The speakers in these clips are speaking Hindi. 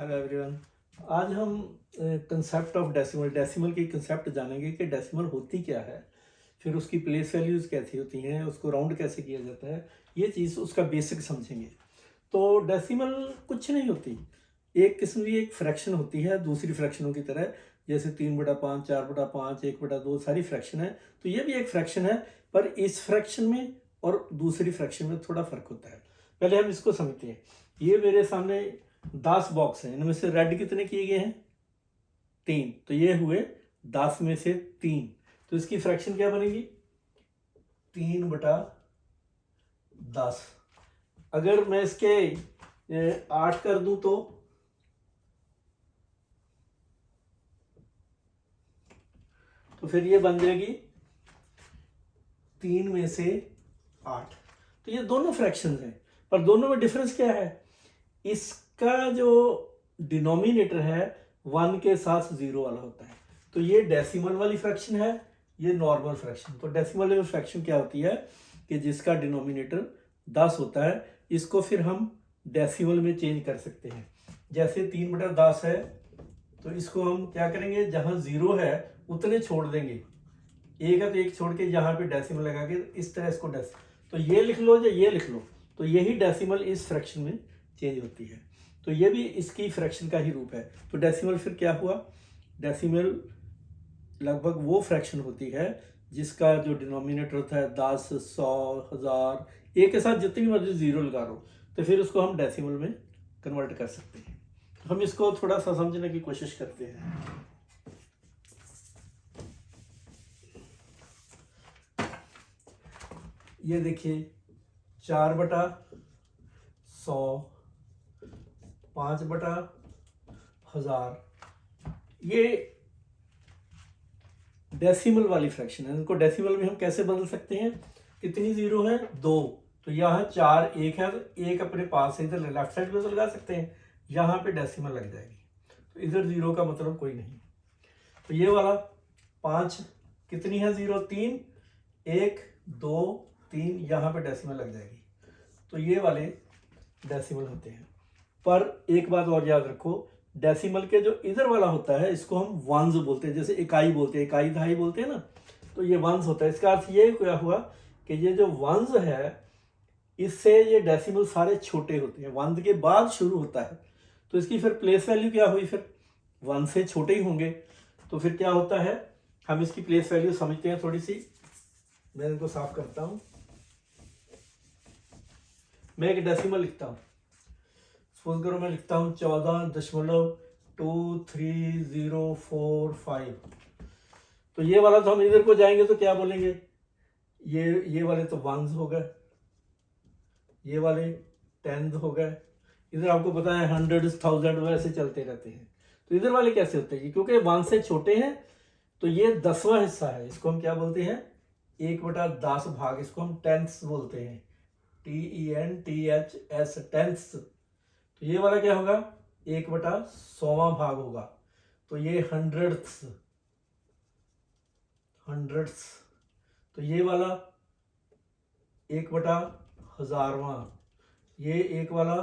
Hello everyone. आज हम कंसेप्ट ऑफ डेसिमल की कंसेप्ट जानेंगे कि डेसिमल होती क्या है, फिर उसकी प्लेस वैल्यूज़ कैसी होती हैं, उसको राउंड कैसे किया जाता है, ये चीज़ उसका बेसिक समझेंगे। तो डेसिमल कुछ नहीं होती, एक किस्म की एक फ्रैक्शन होती है दूसरी फ्रैक्शनों की तरह, जैसे 3/5, 4/5, 1/2 सारी फ्रैक्शन है। तो ये भी एक फ्रैक्शन है, पर इस फ्रैक्शन में और दूसरी फ्रैक्शन में थोड़ा फर्क होता है। पहले हम इसको समझते हैं। ये मेरे सामने 10 बॉक्स हैं, इनमें से रेड कितने किए गए हैं? 3। तो ये हुए 10 में से 3। तो इसकी फ्रैक्शन क्या बनेगी? 3/10। अगर मैं इसके 8 कर दूं तो फिर ये बन जाएगी 3 में से 8। तो ये दोनों फ्रैक्शंस हैं, पर दोनों में डिफरेंस क्या है? इसका जो डिनोमिनेटर है 1 के साथ 0 वाला होता है। तो ये डेसिमल वाली फ्रैक्शन है, ये नॉर्मल फ्रैक्शन। तो डेसिमल वाली फ्रैक्शन क्या होती है कि जिसका डिनोमिनेटर 10 होता है, इसको फिर हम डेसिमल में चेंज कर सकते हैं। जैसे 3/10 है, तो इसको हम क्या करेंगे, जहां 0 है उतने छोड़ देंगे, एक है तो एक छोड़ के यहाँ पे डेसिमल लगा के इस तरह इसको तो ये लिख लो या ये लिख लो, तो यही डेसिमल इस फ्रैक्शन में चेंज होती है। तो ये भी इसकी फ्रैक्शन का ही रूप है। तो डेसिमल फिर क्या हुआ? डेसिमल लगभग वो फ्रैक्शन होती है जिसका जो डिनोमिनेटर होता है 10, 100, 1000, एक के साथ जितनी मर्जी 0 लगा लो, तो फिर उसको हम डेसिमल में कन्वर्ट कर सकते हैं। तो हम इसको थोड़ा सा समझने की कोशिश करते हैं। ये देखिए 4/100, 5/1000, ये डेसिमल वाली फ्रैक्शन है। इनको डेसिमल में हम कैसे बदल सकते हैं? कितनी 0 है? 2। तो यहाँ 4 1 है, तो एक अपने पास है इधर लेफ्ट साइड में तो लगा सकते हैं, यहाँ पे डेसिमल लग जाएगी। तो इधर 0 का मतलब कोई नहीं। तो ये वाला 5 कितनी है? 0 3, 1 2 3, यहाँ पे डेसिमल लग जाएगी। तो ये वाले डेसिमल होते हैं। पर एक बात और याद रखो, डेसिमल के जो इधर वाला होता है इसको हम वंस बोलते हैं, जैसे इकाई बोलते हैं, इकाई दहाई बोलते हैं ना, तो ये वंस होता है। इसका अर्थ ये क्या हुआ कि ये जो वंस है, इससे ये डेसिमल सारे छोटे होते हैं, 1 के बाद शुरू होता है। तो इसकी फिर प्लेस वैल्यू क्या हुई? फिर 1 से छोटे ही होंगे। तो फिर क्या होता है, हम इसकी प्लेस वैल्यू समझते हैं थोड़ी सी। मैं इनको साफ करता हूं। मैं एक डेसिमल लिखता हूं, सपोज करो मैं लिखता हूं 14.2305। तो ये वाला तो हम इधर को जाएंगे तो क्या बोलेंगे, ये वाले तो वंस हो गए, ये वाले टेंथ हो गए। इधर आपको पता है 100, 1000 वैसे चलते रहते हैं। तो इधर वाले कैसे होते हैं? क्योंकि 1 से छोटे हैं, तो ये 10वां हिस्सा है, इसको हम क्या बोलते हैं? 1/10 भाग, इसको हम टेंथ्स बोलते हैं, TENTHS, टेंथ्स। तो ये वाला क्या होगा? 1/100वां भाग होगा। तो ये हंड्रेड्स। तो ये वाला 1/1000वां, ये एक वाला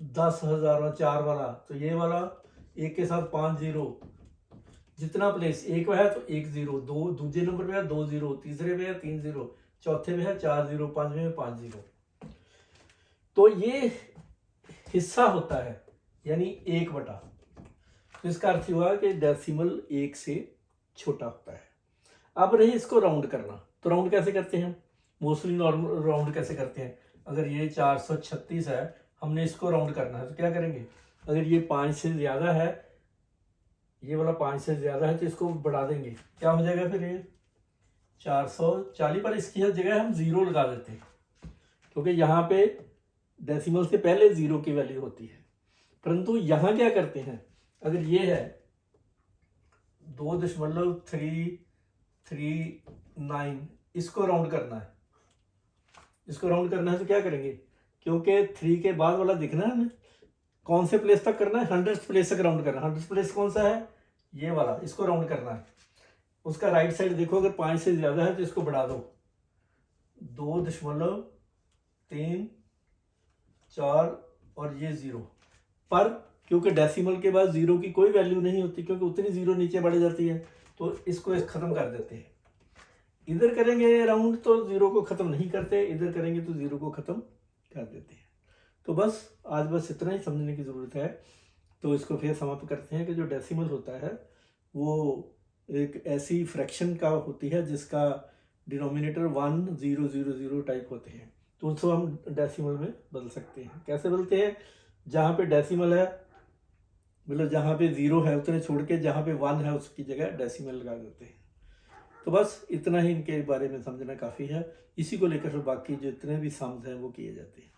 10,000वां, 4 वाला। तो ये वाला एक के साथ 5 0, जितना प्लेस एक है तो 1 0, दो दूसरे नंबर पे है 2 0, तीसरे पे है 3 0, चौथे में है 4 0, पांचवें में 5 0। तो ये हिस्सा होता है, यानी 1/। तो इसका अर्थ हुआ कि डेसिमल 1 से छोटा होता है। अब रही इसको राउंड करना, तो राउंड कैसे करते हैं? मोस्टली नॉर्मल राउंड कैसे करते हैं? अगर ये 436 है, हमने इसको राउंड करना है, तो क्या करेंगे? अगर ये 5 से ज्यादा है, ये वाला 5 से ज्यादा है, तो इसको बढ़ा देंगे, क्या हो जाएगा फिर? ये 440, पर इसकी जगह हम 0 लगा देते हैं, क्योंकि यहाँ पे डेसिमल से पहले 0 की वैल्यू होती है। परंतु यहाँ क्या करते हैं, अगर ये है 2.339, इसको राउंड करना है, तो क्या करेंगे? क्योंकि 3 के बाद वाला दिखना है हमें, कौन से प्लेस तक करना है? 100th प्लेस तक राउंड करना है। 100th प्लेस कौन सा है? ये वाला, इसको राउंड करना है। उसका राइट साइड देखो, अगर 5 से ज्यादा है तो इसको बढ़ा दो, 2.34 और ये 0, पर क्योंकि डेसिमल के बाद जीरो की कोई वैल्यू नहीं होती, क्योंकि उतनी जीरो नीचे बढ़ जाती है, तो इसको ख़त्म कर देते हैं। इधर करेंगे राउंड तो जीरो को ख़त्म नहीं करते, इधर करेंगे तो जीरो को ख़त्म कर देते हैं। तो आज बस इतना ही समझने की ज़रूरत है। तो इसको फिर समाप्त करते हैं कि जो डेसिमल होता है वो एक ऐसी फ्रैक्शन का होती है जिसका डिनोमिनेटर 1 0 0 0 टाइप होते हैं, तो उसको हम डेसिमल में बदल सकते हैं। कैसे बदलते हैं? जहाँ पे डेसिमल है, मतलब जहाँ पे ज़ीरो है उतने छोड़ के जहाँ पे 1 है उसकी जगह डेसिमल लगा देते हैं। तो बस इतना ही इनके बारे में समझना काफ़ी है। इसी को लेकर बाकी जो इतने भी सम्स हैं वो किए जाते हैं।